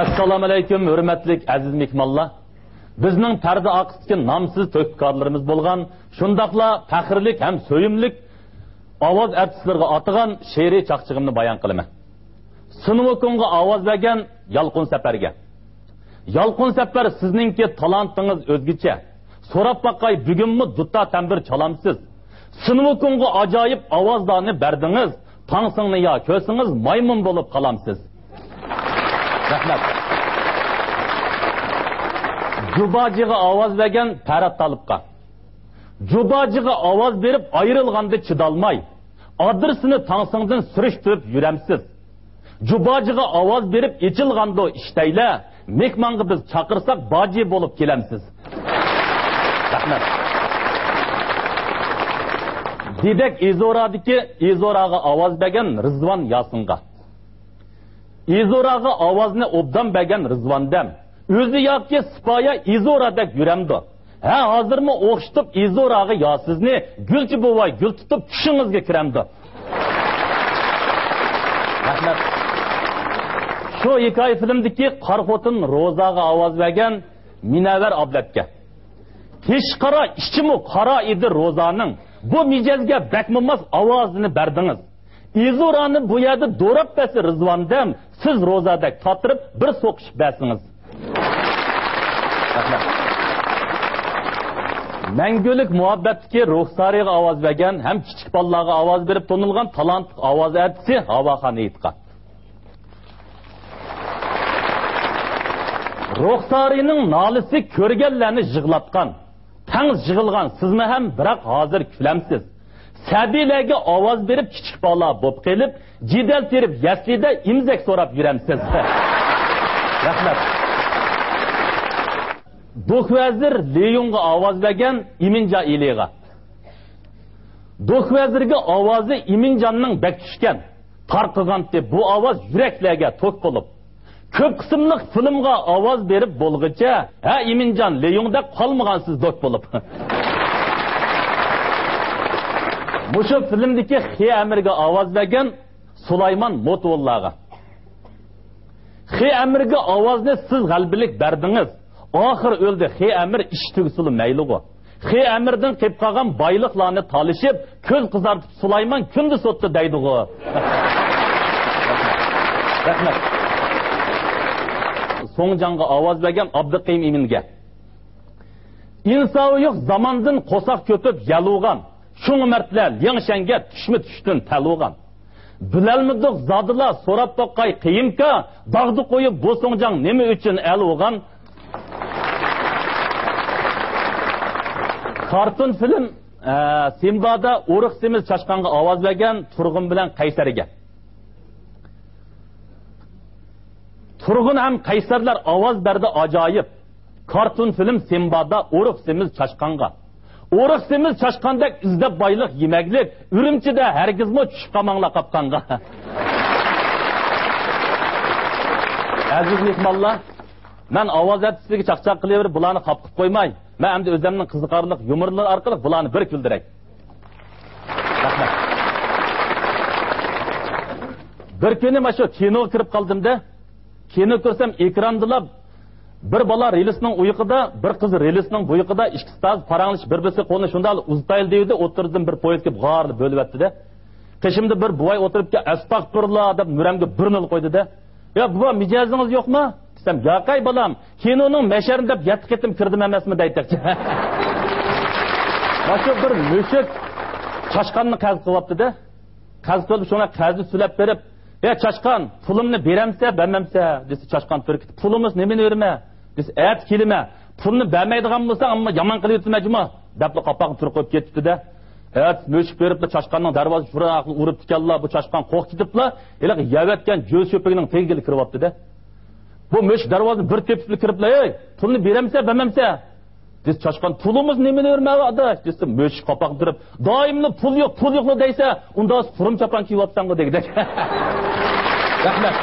Assalomu alaykum, hurmatli aziz mehmonlar. Bizning parda aqsidagi nomsiz to'pkorlarimiz bo'lgan, shundaqla faxrlik ham so'yimlik ovoz artistlarga otigan she'riy chaqchig'imni bayon qilaman. Sinvokunga ovoz bergan Yalqin Safarga. Yalqin Safar, sizningki talantingiz o'zgacha. So'rab baqay, bugunmi dutta tambir chalamsiz. Sinvokunga ajoyib ovozlarni berdingiz. Tangsingni yo ko'singiz maymun bo'lib qolamsiz. Rahmat. Jubajiga ovoz bergan Parat Talibqa. Jubajiga ovoz berib ayrilganda chidolmay, adresini tangsingdan surishtirib yuramsiz. Jubajiga ovoz berib ichilganda ishtayla, mehmonga biz chaqirsak baji bo'lib kelamsiz. Rahmat. Didek Izoradiki Izoraga ovoz bergan Rizvan Yasinga. Izoraga ovozni obdan bergan Rizvandam. O'zi yoki sipoya Izoradek yuramdi. Ha, hozirmi o'xshitib Izoraga yo sizni gulchi bo'voy gul tutib tushingizga kiramdi. Rahmat. Shu hikoya filmdagi Qarxotin Rozaga ovoz bergan Minavar Ablatga. Teshqara ichimi qora edi Rozaning. Bu mijozga bakmamas ovozini berdingiz. Izorani bu yerda do'rab basi Rizvandam, siz Rozadak totirib bir so'qishib bersingiz. Mangulik muhabbatdagi Ruxsariga ovoz bergan ham kichik bolalarga ovoz berib tonilgan talant ovoz artisti Havoxon Eyitqa. Ruxsarining nolisi ko'rganlarni yig'latgan. Tangs yig'ilgan sizmi ham, biroq hozir kulamsiz. Sabilarga ovoz berib kichik bola bo'lib kelib, jidal terib yaslida imzak so'rab yuramsiz. Rahmat. Do'xvazir Leyonga ovoz bergan Iminja Iliga. Do'xvazirga ovozi Iminjanning bak tushgan. Tarqigan deb bu ovoz yuraklarga tok bo'lib, ko'p qismli filmga ovoz berib bo'lguncha, ha Iminjan Leyonda qolmagansiz dok bo'lib. Mushu filmdagi Xi Amirga ovoz bergan Sulaymon Motovullaga. Xi Amirga ovozni siz g'albilik berdingiz. Oxir o'ldi Xi Amir ish tugisili mayligo. Xi Amirdan qilib qolgan boyliqlarni talishib, ko'z qizartib Sulaymon kundi sotdi deydigo. Rahmat. So'ngjonga ovoz bergan Abduqayim Iminga. Insovi yo'q zamondan qo'saq ko'pib yalug'an. Şunu mertler yanşenge düşme düştün teluğan. Bilelmidik zadıla sorap bakay kıyımka dağdı koyup bu soğcan nemi üçün el oğan. Kartun film Simba'da Uruq Semiz Çaşkan'a avaz bergen Turgun bilen Kayseri'ge. Turgun hem Kayseriler avaz berdi acayip. Kartun film Simba'da Uruq Semiz Çaşkan'a. Uruq Semiz Çaşkan'da izlep baylık yemeklik, Ürümçi'de herkesme çüşüp kamanla kapkanға. Aziz mehmonlar, ben avaz artistliği çaqçaq qilib bularni qapqib qo'ymay, men hamda o'zimning qiziqarli yumorlar orqali bularni bir kuldiray. Rahmat. Bir kuni mana shu kinoga kirib qoldimda, kino ko'rsam ekranda bir bola relisning uyquda, bir qiz relisning buyuqida ikkisi taz paranglish bir-birisi qo'lni shundal uztayl deydi, o'tirdim bir poyezdga g'arli bo'lib o'tdi-da. Qishimda bir buvoy o'tiribki, astag'firullah deb nuramga bir nol qo'ydi-da. "Ya buva, mijozingiz yo'qmi?" desam, "Yo'qay bolam, kinoning masharini deb yetib ketdim kirdim emasmi" deydi. Başka bir mushuk Chashqonni qaz qilyapti-da. Qaz qilib shuna qazni sulab berib, "Ya Chashqon, pulimni beramsa, bermamsa?" desa Chashqon turib, "Pulimiz nimani berma?" desa, "Et kelima. Pulni bermaydigan bo'lsang, ammo yomon qilib yutmajma" deb qopaqni turib qo'yib ketdi-da. Evet, mushuk beribdi Chashqonning darvozasi furaqni urib tikanlar, bu Chashqon qo'rqib ketibla, iliq yavatgan jo'z cho'pigining tengili kiryapti-da. Bu mushuk darvozani bir tepib kiribla, "Ey, pulni beramsa, bermamsa?" desa Chashqon, "Pulimiz nimani bermadi?" desa mushuk qopaqni turib, "Doimli pul yo'q deysa, unda furum chapan kiyyapsan-ku" dedi. Rahmat.